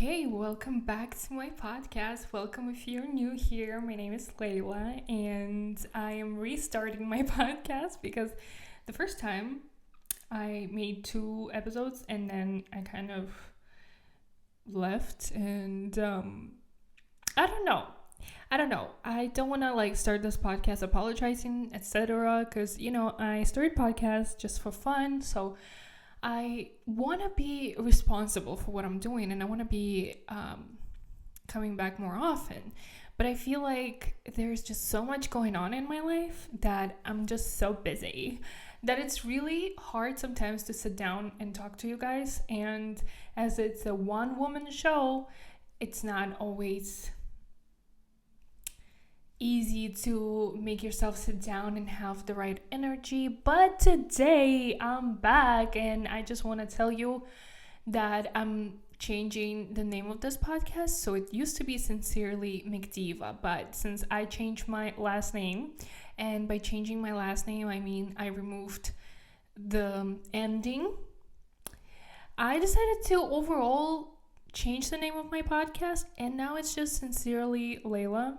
Okay, welcome back to my podcast. Welcome if you're new here. My name is Leila, and I am restarting my podcast because the first time I made 2 episodes and then I kind of left, and I don't know. I don't want to start this podcast apologizing, etc. Because I started podcast just for fun, so I want to be responsible for what I'm doing, and I want to be coming back more often. But I feel like there's just so much going on in my life that I'm just so busy that it's really hard sometimes to sit down and talk to you guys. And as it's a one-woman show, it's not always easy to make yourself sit down and have the right energy. But today I'm back, and I just want to tell you that I'm changing the name of this podcast. So it used to be Sincerely Mekhdi, but since I changed my last name, and by changing my last name I mean I removed the ending, I decided to overall change the name of my podcast, and now it's just Sincerely Leila.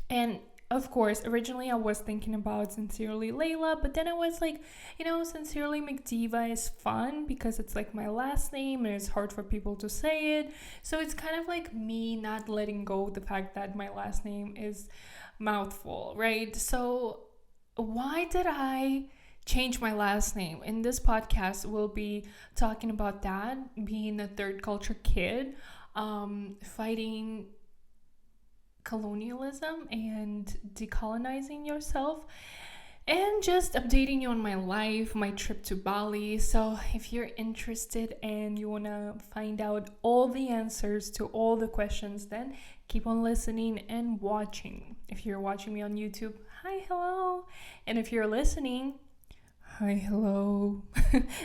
And of course, originally I was thinking about Sincerely Leila, but then I was like, Sincerely Mekhdi is fun because it's like my last name and it's hard for people to say it. So it's kind of like me not letting go of the fact that my last name is mouthful, right? So why did I change my last name? In this podcast, we'll be talking about that, being a third culture kid, fighting colonialism and decolonizing yourself, and just updating you on my life, my trip to Bali. So if you're interested and you want to find out all the answers to all the questions, then keep on listening and watching. If you're watching me on YouTube, hi, hello. And if you're listening, hi, hello.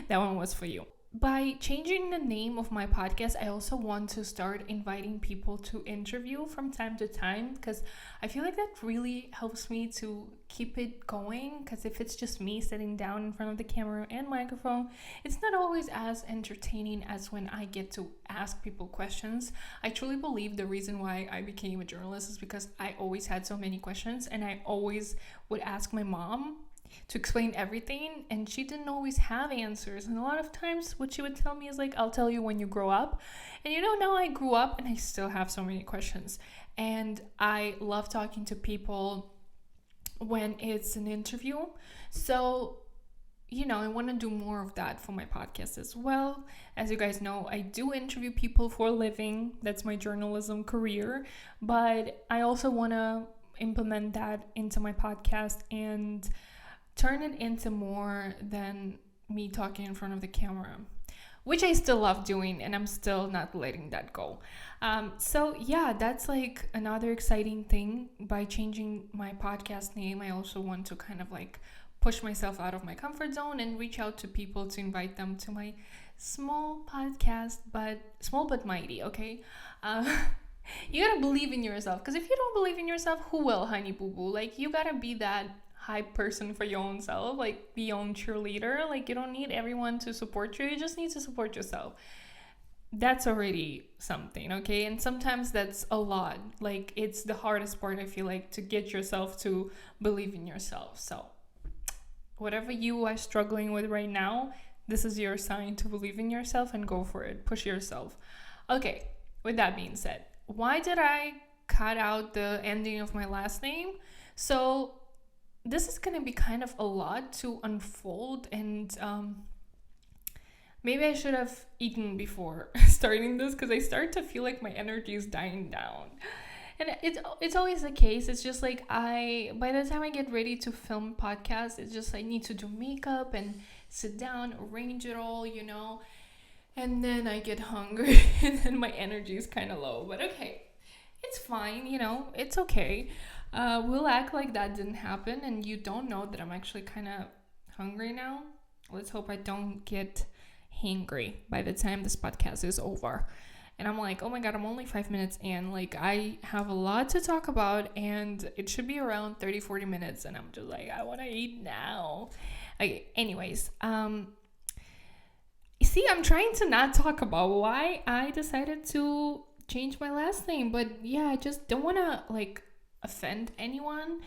That one was for you. By changing the name of my podcast, I also want to start inviting people to interview from time to time, because I feel like that really helps me to keep it going. Because if it's just me sitting down in front of the camera and microphone, it's not always as entertaining as when I get to ask people questions. I truly believe the reason why I became a journalist is because I always had so many questions, and I always would ask my mom to explain everything, and she didn't always have answers. And a lot of times what she would tell me is like, I'll tell you when you grow up. And now I grew up and I still have so many questions, and I love talking to people when it's an interview. So I want to do more of that for my podcast as well. As you guys know, I do interview people for a living. That's my journalism career, but I also want to implement that into my podcast and turn it into more than me talking in front of the camera, which I still love doing, and I'm still not letting that go. So yeah, that's like another exciting thing. By changing my podcast name, I also want to kind of like push myself out of my comfort zone and reach out to people to invite them to my small podcast, but small but mighty, okay? You gotta believe in yourself, because if you don't believe in yourself, who will, honey boo boo? Like, you gotta be that hype person for your own self, like be your own cheerleader. Like, you don't need everyone to support you just need to support yourself. That's already something, okay? And sometimes that's a lot. Like, it's the hardest part, I feel like, to get yourself to believe in yourself. So whatever you are struggling with right now, this is your sign to believe in yourself and go for it. Push yourself. Okay, with that being said, why did I cut out the ending of my last name? So this is going to be kind of a lot to unfold, and maybe I should have eaten before starting this, because I start to feel like my energy is dying down. And it's always the case. It's just like by the time I get ready to film podcasts, it's just I need to do makeup and sit down, arrange it all, and then I get hungry and then my energy is kind of low. But okay, it's fine, it's okay. We'll act like that didn't happen, and you don't know that I'm actually kind of hungry now. Let's hope I don't get hangry by the time this podcast is over. And I'm like, oh my God, I'm only 5 minutes in. Like, I have a lot to talk about, and it should be around 30-40 minutes. And I'm just like, I want to eat now. Okay, anyways, see, I'm trying to not talk about why I decided to change my last name, but yeah, I just don't want to like offend anyone.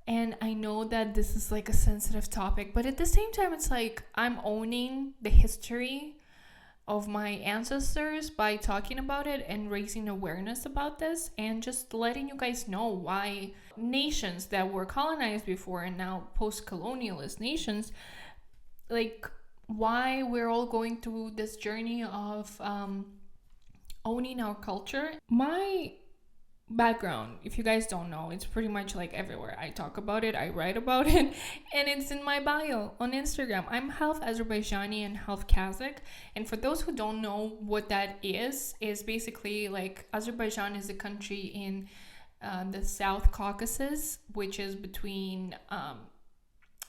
And I know that this is like a sensitive topic, but at the same time, it's like I'm owning the history of my ancestors by talking about it and raising awareness about this, and just letting you guys know why nations that were colonized before and now post-colonialist nations, like why we're all going through this journey of owning our culture. My background, if you guys don't know, it's pretty much like everywhere. I talk about it, I write about it, and it's in my bio on Instagram. I'm half Azerbaijani and half Kazakh. And for those who don't know what that is basically like Azerbaijan is a country in the South Caucasus, which is between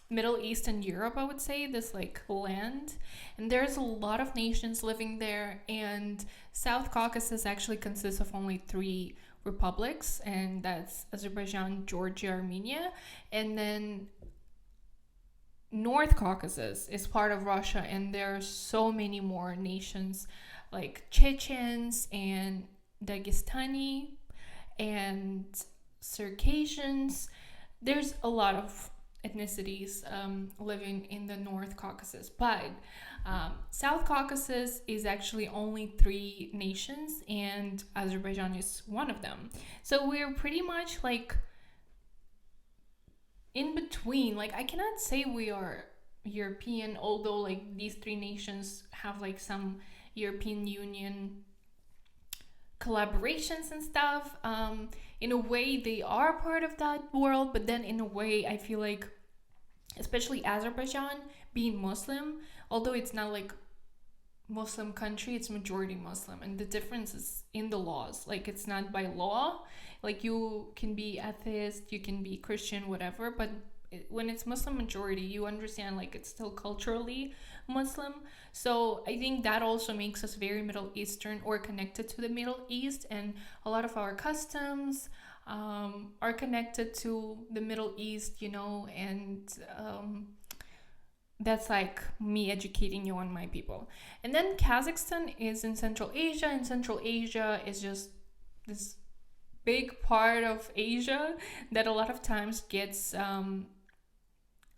Middle East and Europe, I would say, this like land. And there's a lot of nations living there, and South Caucasus actually consists of only 3 republics, and that's Azerbaijan, Georgia, Armenia. And then North Caucasus is part of Russia, and there are so many more nations like Chechens and Dagestani and Circassians. There's a lot of ethnicities living in the North Caucasus, but South Caucasus is actually only 3 nations, and Azerbaijan is one of them. So we're pretty much like in between. Like, I cannot say we are European, although like these 3 nations have like some European Union collaborations and stuff. In a way, they are part of that world, but then in a way, I feel like, especially Azerbaijan being Muslim, although it's not like Muslim country, it's majority Muslim, and the difference is in the laws. Like, it's not by law. Like, you can be atheist, you can be Christian, whatever, but when it's Muslim majority, you understand like it's still culturally Muslim. So I think that also makes us very Middle Eastern, or connected to the Middle East, and a lot of our customs are connected to the Middle East, you know, and that's like me educating you on my people. And then Kazakhstan is in Central Asia, and Central Asia is just this big part of Asia that a lot of times gets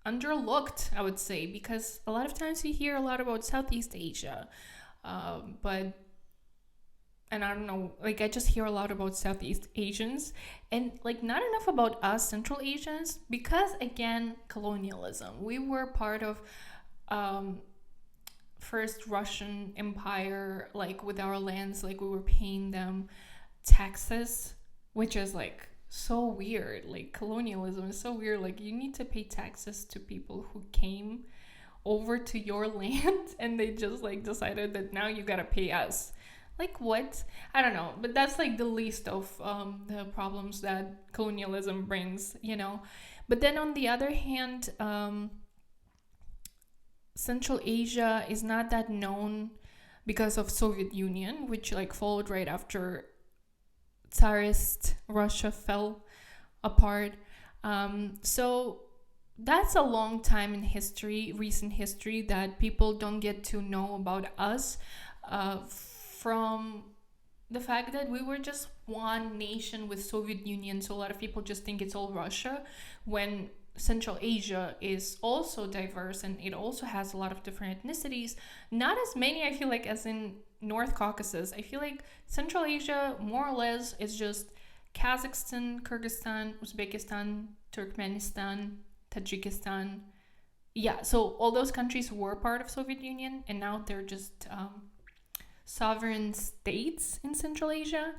underlooked, I would say, because a lot of times you hear a lot about Southeast Asia, but and I don't know, like I just hear a lot about Southeast Asians, and like not enough about us Central Asians, because again, colonialism. We were part of first Russian Empire, like with our lands, like we were paying them taxes, which is like so weird. Like colonialism is so weird. Like you need to pay taxes to people who came over to your land, and they just like decided that now you gotta pay us. Like what? I don't know, but that's like the least of the problems that colonialism brings, you know. But then on the other hand, Central Asia is not that known because of Soviet Union, which like followed right after Tsarist Russia fell apart. So that's a long time in history, recent history, that people don't get to know about us from the fact that we were just one nation with Soviet Union. So a lot of people just think it's all Russia, when Central Asia is also diverse and it also has a lot of different ethnicities. Not as many, I feel like, as in North Caucasus. I feel like Central Asia, more or less, is just Kazakhstan, Kyrgyzstan, Uzbekistan, Turkmenistan, Tajikistan. Yeah, so all those countries were part of Soviet Union, and now they're just sovereign states in Central Asia.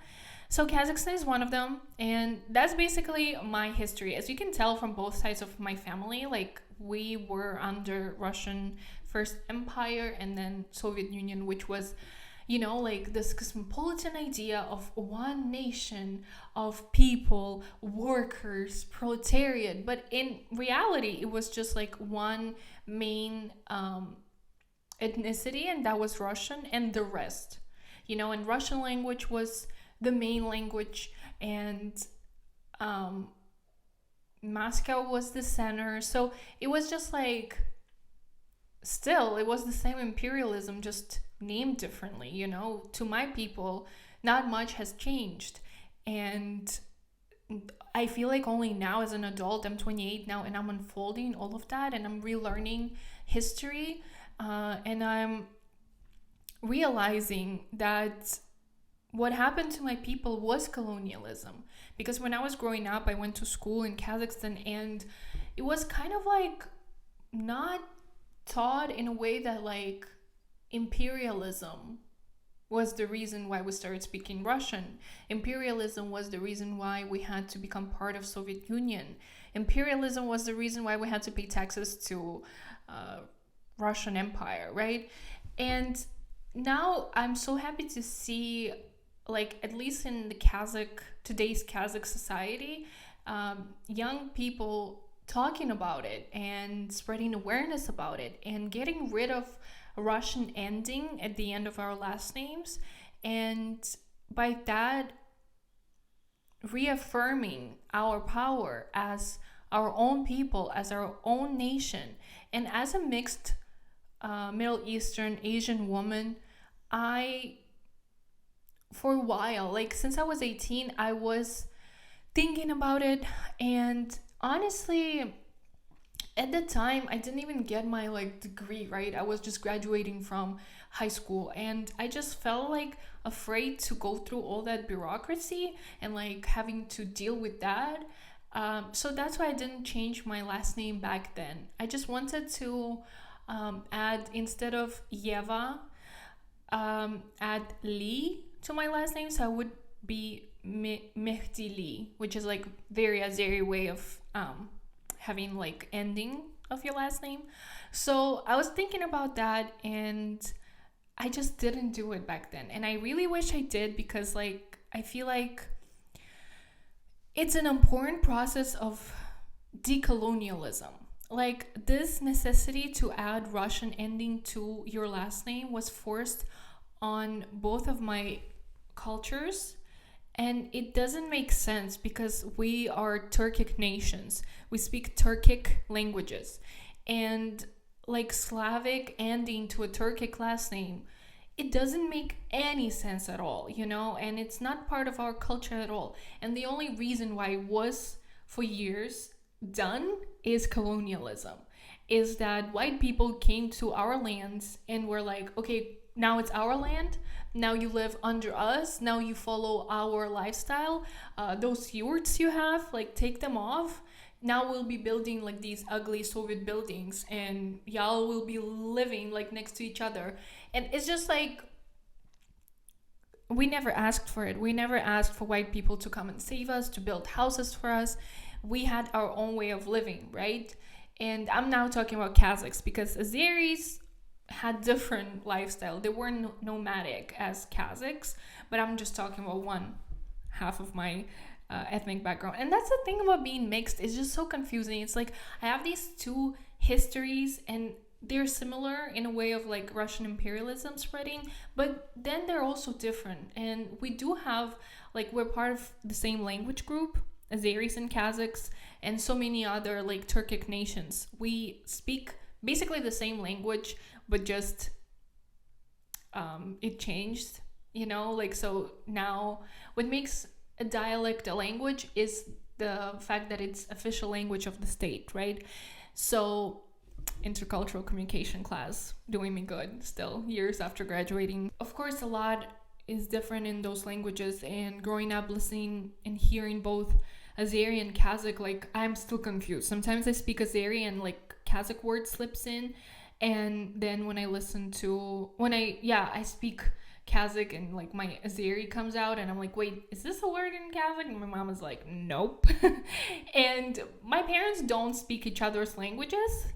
So Kazakhstan is one of them, and that's basically my history. As you can tell from both sides of my family, like we were under Russian First Empire and then Soviet Union, which was, you know, like this cosmopolitan idea of one nation of people, workers, proletariat. But in reality, it was just like one main ethnicity, and that was Russian, and the rest, you know, and Russian language was the main language, and Moscow was the center. So it was just like still, it was the same imperialism, just named differently. To my people, not much has changed. And I feel like only now as an adult, I'm 28 now, and I'm unfolding all of that, and I'm relearning history, and I'm realizing that what happened to my people was colonialism. Because when I was growing up, I went to school in Kazakhstan, and it was kind of like not taught in a way that like imperialism was the reason why we started speaking Russian. Imperialism was the reason why we had to become part of Soviet Union. Imperialism was the reason why we had to pay taxes to Russian Empire, right? And now I'm so happy to see, like, at least in today's Kazakh society, young people talking about it and spreading awareness about it and getting rid of Russian ending at the end of our last names, and by that reaffirming our power as our own people, as our own nation. And as a mixed Middle Eastern Asian woman, for a while, like since I was 18, I was thinking about it. And honestly, at the time, I didn't even get my like degree, right? I was just graduating from high school, and I just felt like afraid to go through all that bureaucracy and like having to deal with that. So that's why I didn't change my last name back then. I just wanted to add, instead of Yeva, add Lee to my last name, so I would be Mekhdi Lee, which is like very Azeri way of having like ending of your last name. So I was thinking about that, and I just didn't do it back then, and I really wish I did, because like I feel like it's an important process of decolonialism. Like, this necessity to add Russian ending to your last name was forced on both of my cultures, and it doesn't make sense because we are Turkic nations. We speak Turkic languages, and like Slavic ending to a Turkic last name, it doesn't make any sense at all, and it's not part of our culture at all. And the only reason why it was for years done is colonialism, is that white people came to our lands and were like, okay, now it's our land, now you live under us, now you follow our lifestyle, those yurts you have, like, take them off. Now we'll be building like these ugly Soviet buildings, and y'all will be living like next to each other. And it's just like, we never asked for it. We never asked for white people to come and save us, to build houses for us. We had our own way of living, right? And I'm now talking about Kazakhs, because Azeris had different lifestyle. They weren't nomadic as Kazakhs, but I'm just talking about one half of my ethnic background. And that's the thing about being mixed. It's just so confusing. It's like I have these two histories, and they're similar in a way of like Russian imperialism spreading, but then they're also different. And we do have, like, we're part of the same language group, Azeris and Kazakhs, and so many other like Turkic nations. We speak basically the same language, but just it changed, like, so now what makes a dialect a language is the fact that it's official language of the state, right? So intercultural communication class doing me good still years after graduating. Of course, a lot is different in those languages, and growing up listening and hearing both Azeri and Kazakh, like, I'm still confused. Sometimes I speak Azeri and like Kazakh word slips in, and then when I speak Kazakh and like my Azeri comes out, and I'm like, wait, is this a word in Kazakh? And my mom is like, nope. And my parents don't speak each other's languages,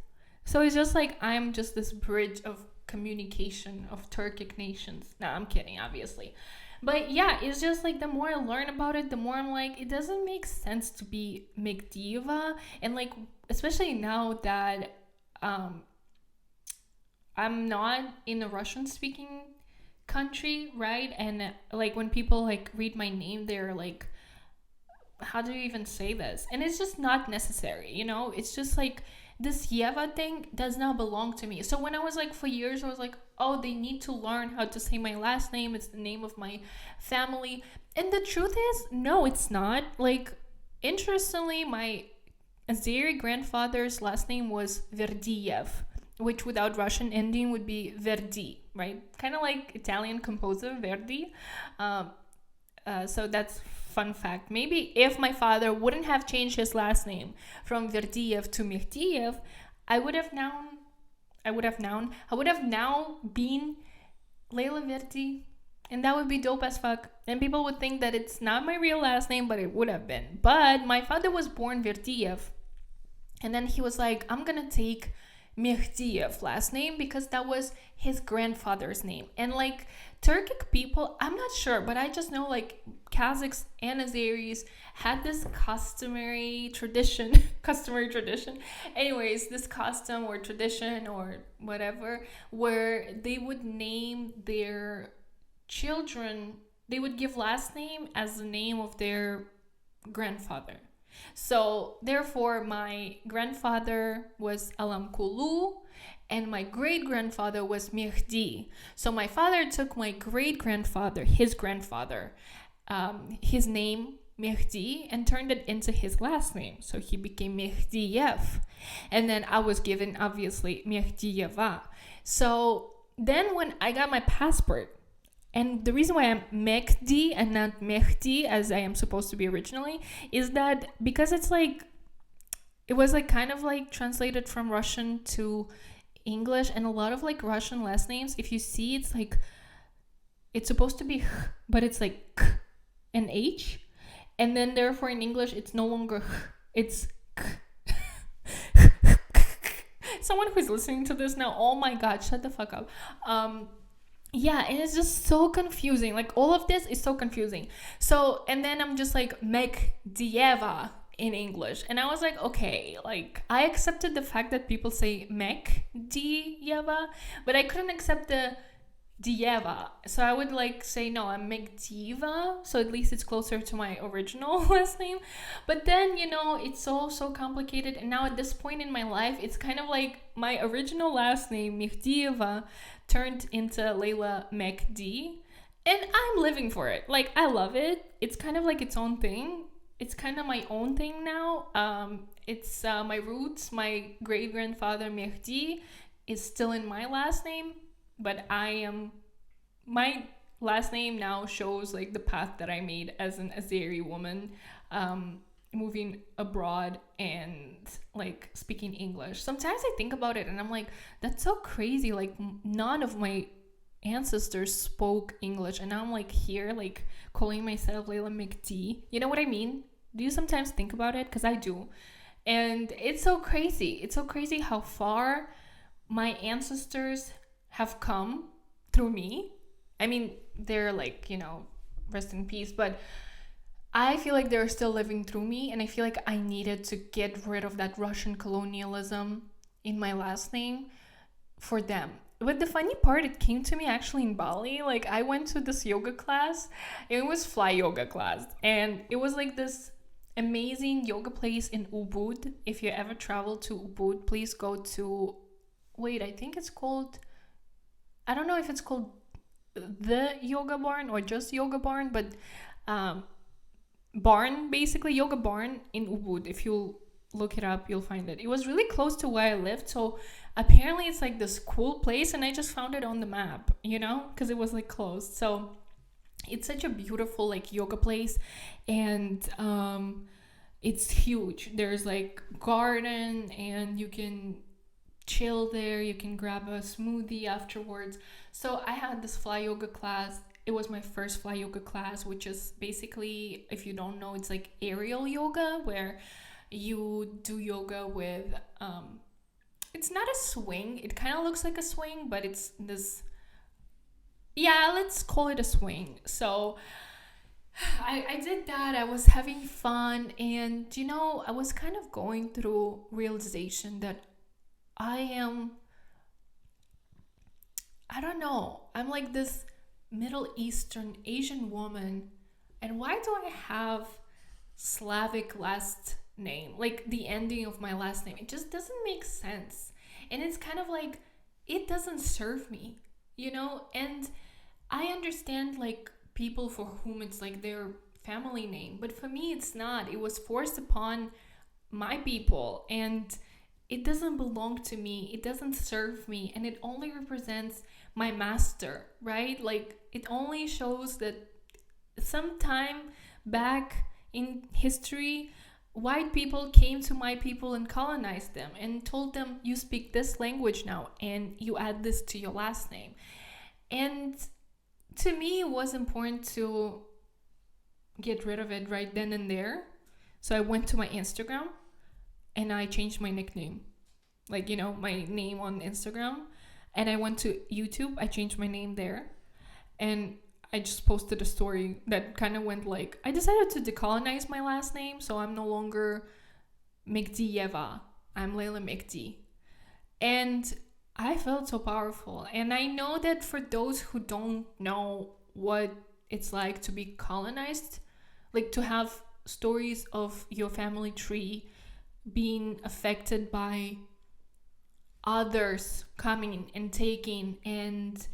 so it's just like I'm just this bridge of communication of Turkic nations. No, I'm kidding, obviously. But yeah, it's just like the more I learn about it, the more I'm like, it doesn't make sense to be Mekhdieva. And like, especially now that I'm not in a Russian speaking country, right? And like when people like read my name, they're like, how do you even say this? And it's just not necessary, it's just like this Yeva thing does not belong to me. So when I was like, for years, I was like, oh, they need to learn how to say my last name. It's the name of my family. And the truth is, no, it's not. Like, interestingly, my Azeri grandfather's last name was Verdiev, which without Russian ending would be Verdi, right? Kind of like Italian composer Verdi. So that's fun fact. Maybe if my father wouldn't have changed his last name from Verdiev to Mehdiev, I would have now been Leila Verdi, and that would be dope as fuck. And people would think that it's not my real last name, but it would have been. But my father was born Verdiev, and then he was like, I'm gonna take Mehdiev last name because that was his grandfather's name. And like Turkic people, I'm not sure, but I just know like Kazakhs and Azeris had this customary tradition anyways, this custom or tradition or whatever, where they would name their children, they would give last name as the name of their grandfather. So therefore my grandfather was Alamkulu and my great grandfather was Mekhdi. So my father took my great grandfather, his grandfather, his name Mekhdi, and turned it into his last name. So he became Mehdiev. And then I was given obviously Mehdieva. So then when I got my passport, and the reason why I'm Mekhdi and not Mekhdi as I am supposed to be originally is that because it's like, it was like kind of like translated from Russian to English, and a lot of like Russian last names, if you see, it's like, it's supposed to be but it's like k and H, and then therefore in English it's no longer it's k. Someone who's listening to this now, oh my god, shut the fuck up. Yeah, and it's just so confusing. Like all of this is so confusing. So, and then I'm just like Mekdieva in English. And I was like, okay, like I accepted the fact that people say Mekdieva, but I couldn't accept the Dieva. So I would like say, no, I'm Mekdiva. So at least it's closer to my original last name. But then, you know, it's so complicated. And now at this point in my life, it's kind of like my original last name, Mehdieva, turned into Leila Mekhdi, and I'm living for it. Like, I love it. It's kind of like its own thing. It's kind of my own thing now. It's my roots. My great grandfather Mekhdi is still in my last name, but my last name now shows like the path that I made as an Azeri woman, moving abroad and like speaking English. Sometimes I think about it and I'm like, that's so crazy. Like none of my ancestors spoke English, and now I'm like here like calling myself Leila Mekhdi. You know what I mean? Do you sometimes think about it? Because I do. And it's so crazy. It's so crazy how far my ancestors have come through me. I mean, they're like, you know, rest in peace, but I feel like they're still living through me, and I feel like I needed to get rid of that Russian colonialism in my last name for them. But the funny part, it came to me actually in Bali. Like I went to this yoga class. It was fly yoga class, and it was like this amazing yoga place in Ubud. If you ever travel to Ubud, please go to, wait, I think it's called, I don't know if it's called the Yoga Barn or just Yoga Barn, but barn, basically yoga barn in Ubud. If you look it up, you'll find it. It was really close to where I lived, so apparently it's like this cool place, and I just found it on the map, you know, because it was like closed. So it's such a beautiful like yoga place, and it's huge. There's like garden, and you can chill there, you can grab a smoothie afterwards. So I had this fly yoga class. It was my first fly yoga class, which is basically, if you don't know, it's like aerial yoga, where you do yoga with, it's not a swing. It kind of looks like a swing, but it's this, yeah, let's call it a swing. So I did that. I was having fun, and, you know, I was kind of going through realization that I don't know, I'm like this Middle Eastern Asian woman, and why do I have Slavic last name, like the ending of my last name. It just doesn't make sense. And it's kind of like, it doesn't serve me, you know? And I understand like people for whom it's like their family name, but for me, it's not. It was forced upon my people, and it doesn't belong to me. It doesn't serve me, and it only represents my master, right? Like, it only shows that sometime back in history, white people came to my people and colonized them and told them, you speak this language now and you add this to your last name. And to me, it was important to get rid of it right then and there. So I went to my Instagram and I changed my nickname, like, you know, my name on Instagram. And I went to YouTube, I changed my name there. And I just posted a story that kind of went like, I decided to decolonize my last name, so I'm no longer Mekhdieva. I'm Leila Mekhdi. And I felt so powerful. And I know that for those who don't know what it's like to be colonized, like to have stories of your family tree being affected by others coming and taking, and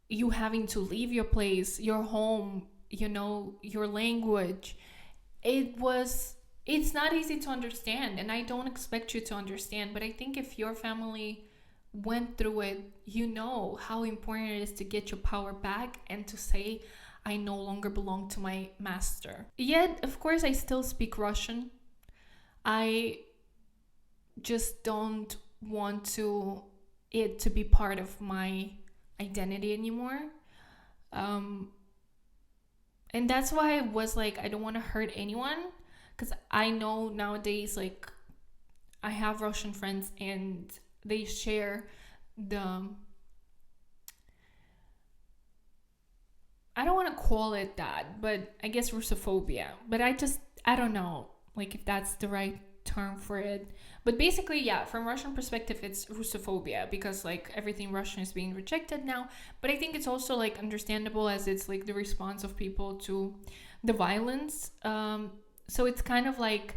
you having to leave your place, your home, you know, your language. It's not easy to understand, and I don't expect you to understand, but I think if your family went through it, you know how important it is to get your power back and to say, I no longer belong to my master. Yet, of course, I still speak Russian. I just don't want it to be part of my identity anymore. And that's why I was like, I don't want to hurt anyone, because I know nowadays, like, I have Russian friends and they share I don't want to call it that, but I guess Russophobia. But I don't know, like, if that's the right term for it. But basically, yeah, from Russian perspective, it's Russophobia, because like everything Russian is being rejected now. But I think it's also like understandable, as it's like the response of people to the violence. So it's kind of like,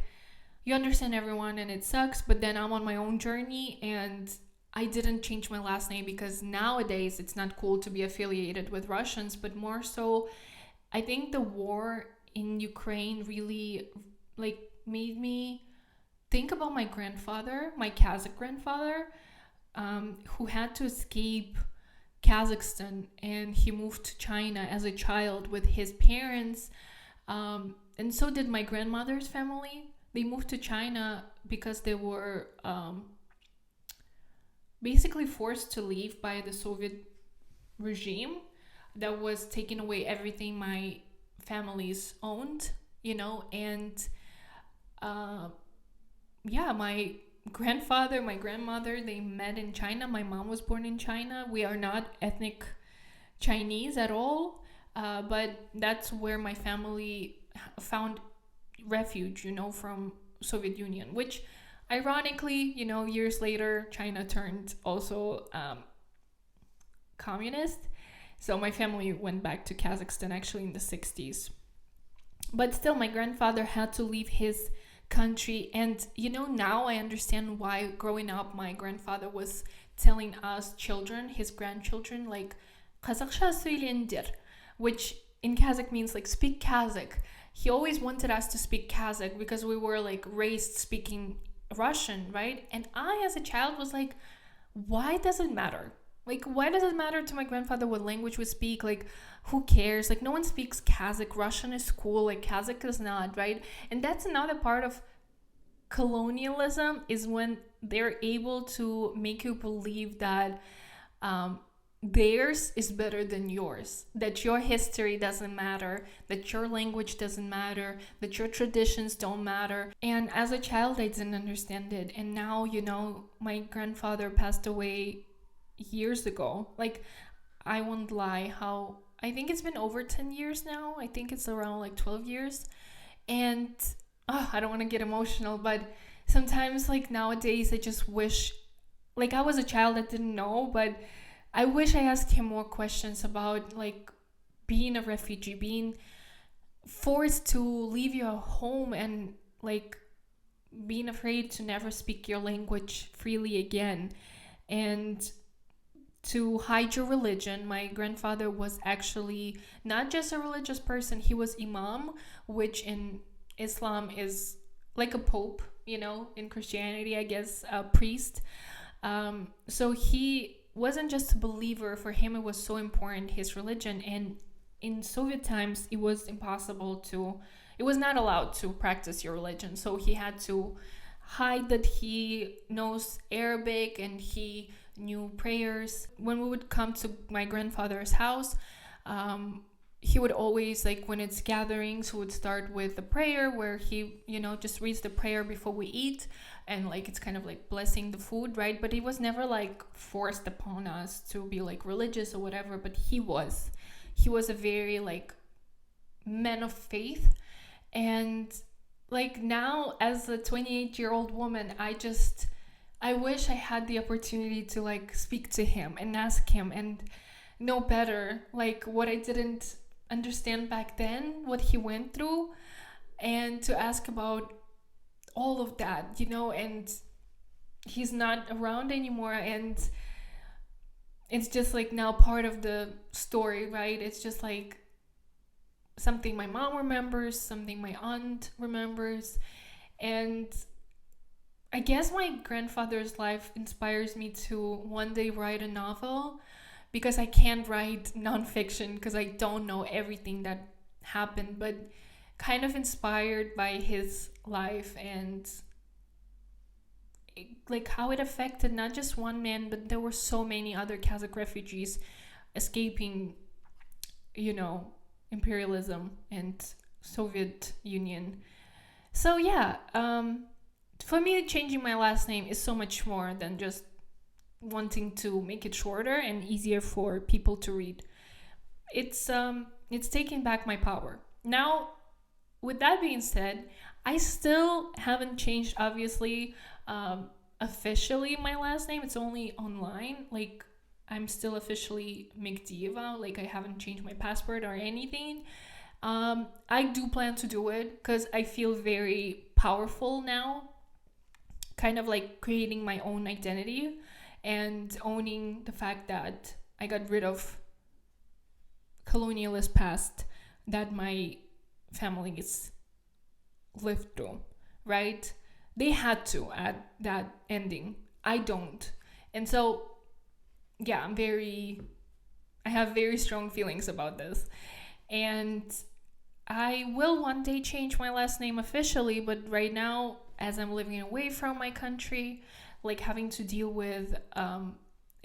you understand everyone and it sucks, but then I'm on my own journey, and I didn't change my last name because nowadays it's not cool to be affiliated with Russians, but more so, I think the war in Ukraine really like made me think about my grandfather, my Kazakh grandfather, who had to escape Kazakhstan, and he moved to China as a child with his parents. And so did my grandmother's family. They moved to China because they were basically forced to leave by the Soviet regime that was taking away everything my family's owned, you know, and yeah, my grandfather, my grandmother, they met in China. My mom was born in China. We are not ethnic Chinese at all, but that's where my family found refuge, you know, from Soviet Union, which ironically, you know, years later, China turned also communist. So my family went back to Kazakhstan actually in the 60s. But still, my grandfather had to leave his country. And, you know, now I understand why growing up, my grandfather was telling us children, his grandchildren, like, Kazakhsha söylendir, which in Kazakh means like speak Kazakh. He always wanted us to speak Kazakh because we were like raised speaking Russian, right? And I, as a child, was like, why does it matter? Like, why does it matter to my grandfather what language we speak? Like, who cares? Like, no one speaks Kazakh. Russian is cool. Like, Kazakh is not, right? And that's another part of colonialism, is when they're able to make you believe that theirs is better than yours, that your history doesn't matter, that your language doesn't matter, that your traditions don't matter. And as a child, I didn't understand it. And now, you know, my grandfather passed away years ago. Like, I won't lie, I think it's been over 10 years now. I think it's around like 12 years. And I don't want to get emotional, but sometimes, like, nowadays, I just wish, like, I was a child that didn't know, but I wish I asked him more questions about, like, being a refugee, being forced to leave your home and, like, being afraid to never speak your language freely again, and to hide your religion. My grandfather was actually not just a religious person, he was imam, which in Islam is like a pope, in Christianity, I guess, a priest. So he wasn't just a believer. For him, it was so important, his religion. And in Soviet times, it was not allowed to practice your religion. So he had to hide that he knows Arabic and he knew prayers. When we would come to my grandfather's house, he would always, like, when it's gatherings, he would start with a prayer where he, just reads the prayer before we eat, and like it's kind of like blessing the food, right? But he was never like forced upon us to be like religious or whatever. But he was a very like man of faith. And like now, as a 28-year-old woman, I wish I had the opportunity to like speak to him and ask him and know better, like what I didn't understand back then, what he went through, and to ask about all of that, and he's not around anymore, and it's just like now part of the story, right? It's just like something my mom remembers, something my aunt remembers. And I guess my grandfather's life inspires me to one day write a novel, because I can't write nonfiction because I don't know everything that happened, but kind of inspired by his life and like how it affected not just one man, but there were so many other Kazakh refugees escaping, imperialism and Soviet Union. So yeah, for me, changing my last name is so much more than just wanting to make it shorter and easier for people to read. It's taking back my power. Now, with that being said, I still haven't changed, obviously, officially my last name. It's only online. Like, I'm still officially Mekhdieva. Like, I haven't changed my passport or anything. I do plan to do it because I feel very powerful now, kind of like creating my own identity and owning the fact that I got rid of colonialist past that my families lived through, right? They had to at that ending. I don't. And so, yeah, I have very strong feelings about this. And I will one day change my last name officially, but right now, as I'm living away from my country, like having to deal with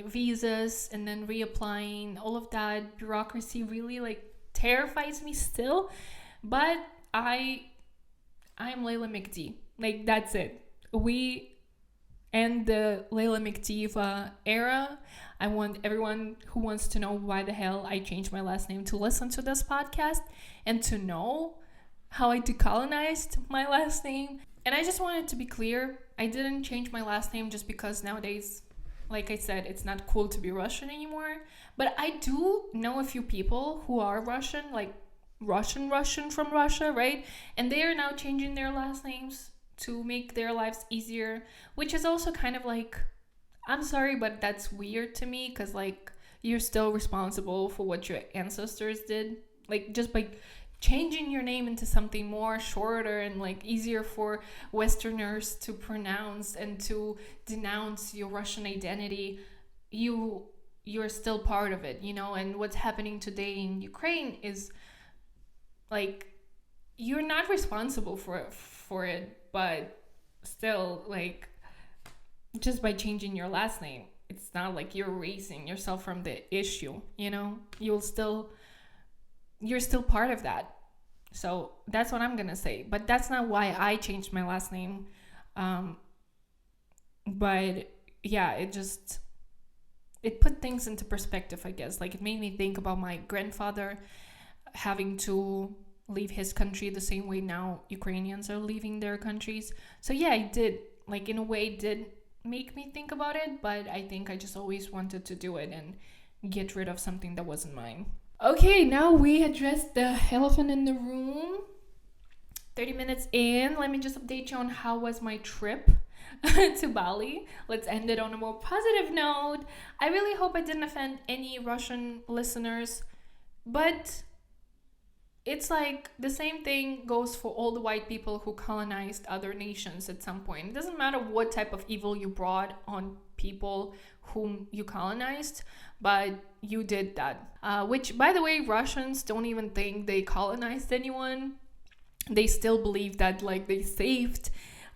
visas and then reapplying, all of that bureaucracy really like terrifies me still. But I'm Leila Mekhdi. Like, that's it. We end the Leila Mekhdieva era. I want everyone who wants to know why the hell I changed my last name to listen to this podcast and to know how I decolonized my last name. And I just wanted to be clear, I didn't change my last name just because nowadays, like I said, it's not cool to be Russian anymore. But I do know a few people who are Russian, like Russian from Russia, right? And they are now changing their last names to make their lives easier, which is also kind of like, I'm sorry, but that's weird to me, because like you're still responsible for what your ancestors did. Like, just by changing your name into something more shorter and like easier for Westerners to pronounce and to denounce your Russian identity, you're still part of it, and what's happening today in Ukraine is like, you're not responsible for it, but still, like, just by changing your last name, it's not like you're erasing yourself from the issue, you're still part of that. So that's what I'm gonna say, but that's not why I changed my last name. But yeah, it put things into perspective, I guess. Like, it made me think about my grandfather having to leave his country the same way now Ukrainians are leaving their countries. So yeah, it did, like, in a way, did make me think about it, but I think I just always wanted to do it and get rid of something that wasn't mine. Okay, now we addressed the elephant in the room. 30 minutes in. Let me just update you on how was my trip to Bali. Let's end it on a more positive note. I really hope I didn't offend any Russian listeners, but it's like the same thing goes for all the white people who colonized other nations at some point. It doesn't matter what type of evil you brought on people whom you colonized, but you did that. Which, by the way, Russians don't even think they colonized anyone. They still believe that like they saved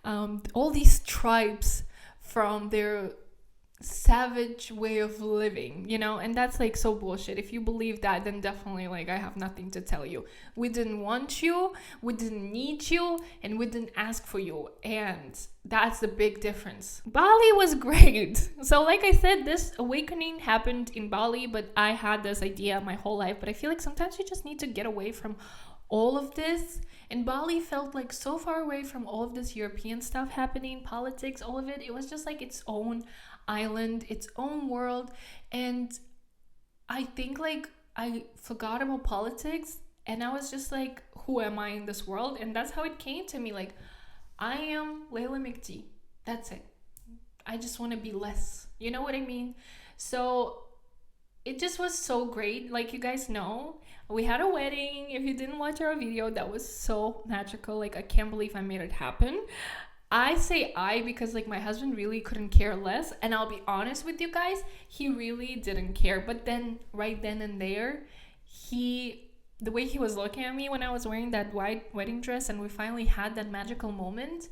all these tribes from their savage way of living, you know, and that's like so bullshit. If you believe that, then definitely like I have nothing to tell you. We didn't want you, we didn't need you, and we didn't ask for you, and that's the big difference. Bali was great. So like I said, this awakening happened in Bali, but I had this idea my whole life. But I feel like sometimes you just need to get away from all of this, and Bali felt like so far away from all of this European stuff happening, politics, all of it. It was just like its own island, its own world. And I think like I forgot about politics, and I was just like, who am I in this world? And that's how it came to me. Like, I am Leila Mekhdi. That's it. I just want to be less. You know what I mean? So it just was so great. Like, you guys know, we had a wedding. If you didn't watch our video, that was so magical. Like, I can't believe I made it happen. I say I because like my husband really couldn't care less, and I'll be honest with you guys, he really didn't care. But then right then and there, the way he was looking at me when I was wearing that white wedding dress and we finally had that magical moment,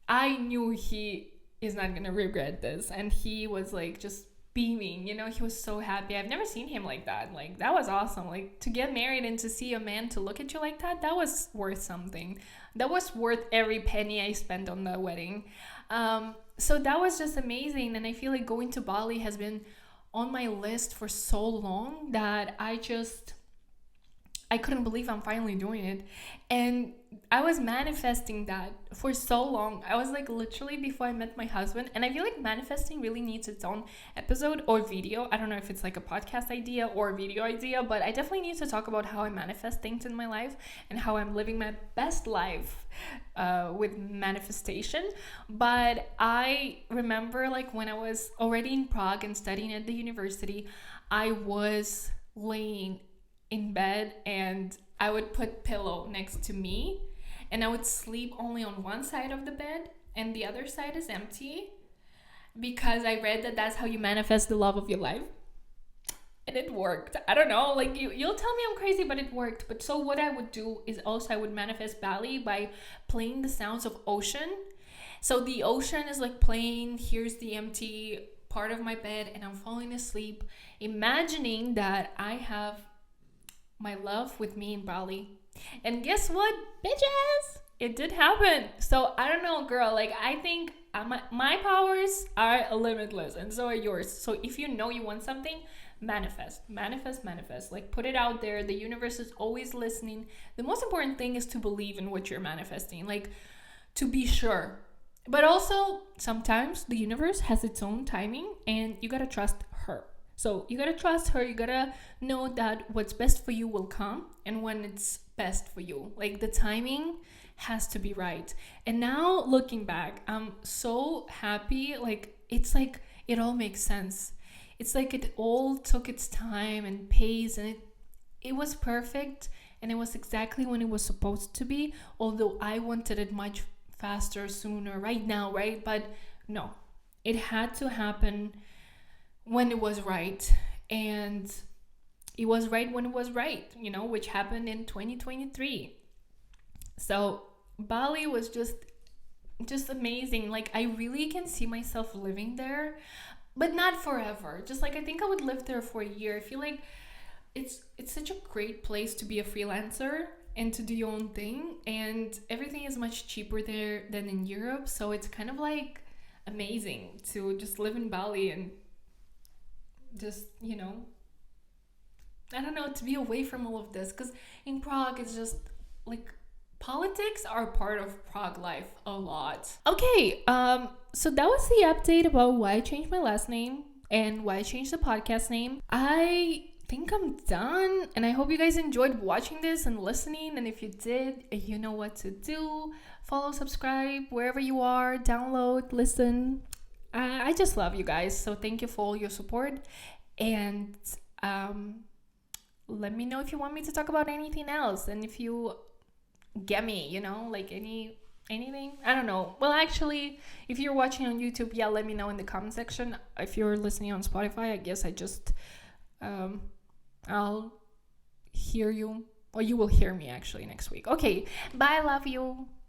I knew he is not gonna regret this. And he was like just beaming, you know, he was so happy. I've never seen him like that. Like, that was awesome. Like, to get married and to see a man to look at you like that, that was worth something. That was worth every penny I spent on the wedding. So that was just amazing. And I feel like going to Bali has been on my list for so long that I couldn't believe I'm finally doing it. And I was manifesting that for so long. I was like literally before I met my husband. And I feel like manifesting really needs its own episode or video. I don't know if it's like a podcast idea or a video idea, but I definitely need to talk about how I manifest things in my life and how I'm living my best life with manifestation. But I remember like when I was already in Prague and studying at the university, I was laying in bed and I would put pillow next to me and I would sleep only on one side of the bed and the other side is empty, because I read that that's how you manifest the love of your life. And it worked. I don't know, like you'll tell me I'm crazy, but it worked. But so what I would do is also I would manifest Bali by playing the sounds of ocean. So the ocean is like playing, here's the empty part of my bed, and I'm falling asleep, imagining that I have my love with me in Bali. And guess what, bitches? It did happen. So I don't know, girl. Like, I think my powers are limitless, and so are yours. So if you know you want something, manifest. Like, put it out there. The universe is always listening. The most important thing is to believe in what you're manifesting. Like, to be sure. But also, sometimes the universe has its own timing, and you gotta trust her. So you gotta trust her. You gotta know that what's best for you will come, and when it's best for you, like the timing has to be right. And now looking back, I'm so happy. Like, it's like it all makes sense. It's like it all took its time and pace, and it was perfect, and it was exactly when it was supposed to be. Although I wanted it much faster, sooner, right now, right? But no, it had to happen when it was right. And it was right when it was right, you know, which happened in 2023. So Bali was just amazing. Like, I really can see myself living there, but not forever. Just like, I think I would live there for a year. I feel like it's such a great place to be a freelancer and to do your own thing, and everything is much cheaper there than in Europe. So it's kind of like amazing to just live in Bali and just, you know, I don't know, to be away from all of this. Because in Prague, it's just like politics are part of Prague life a lot. Okay, so that was the update about why I changed my last name and why I changed the podcast name. I think I'm done, and I hope you guys enjoyed watching this and listening. And if you did, you know what to do. Follow, subscribe wherever you are, download, listen. I just love you guys, so thank you for all your support. And let me know if you want me to talk about anything else, and if you get me, like anything, I don't know. Well, actually, if you're watching on YouTube, yeah, let me know in the comment section. If you're listening on Spotify, I guess I'll hear you, or you will hear me actually next week. Okay, bye, love you.